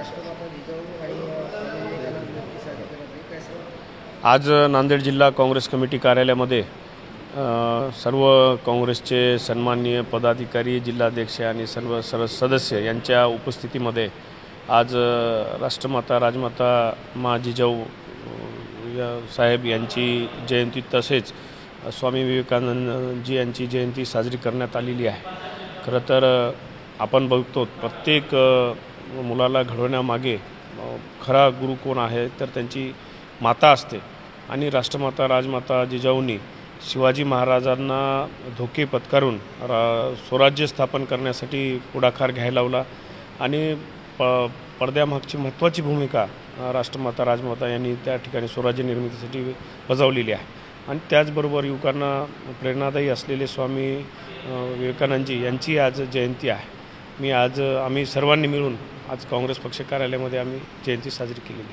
राष्ट्रमाता जिजाऊ आणि स्वामी विवेकानंद जयंती साजरी करत आहे. काय सांगा? आज नांदेड जिल्हा काँग्रेस कमिटी कार्यालयामध्ये सर्व काँग्रेसचे सन्माननीय पदाधिकारी, जिल्हाध्यक्ष आणि सर्व सदस्य यांच्या उपस्थितीमध्ये आज राष्ट्रमाता राजमाता मा जिजाऊ साहेब यांची जयंती तसेच स्वामी विवेकानंदजी यांची जयंती साजरी करण्यात आलेली आहे. खरं तर आपण बघतो प्रत्येक मुलाला घडवण्यामागे खरा गुरु कोण आहे तर त्यांची माता असते. आणि राष्ट्रमाता राजमाता जिजाऊंनी शिवाजी महाराजांना धोके पत्करून स्वराज्य स्थापन करण्यासाठी पुढाकार घ्यायला लावला आणि पडद्यामागची महत्त्वाची भूमिका राष्ट्रमाता राजमाता यांनी त्या ठिकाणी स्वराज्य निर्मितीसाठी बजावलेली आहे. आणि त्याचबरोबर युवकांना प्रेरणादायी असलेले स्वामी विवेकानंदजी यांची आज जयंती आहे. आम्ही सर्वांनी मिळून आज काँग्रेस पक्ष कार्यालयामध्ये आम्ही जयंती साजरी केलेली.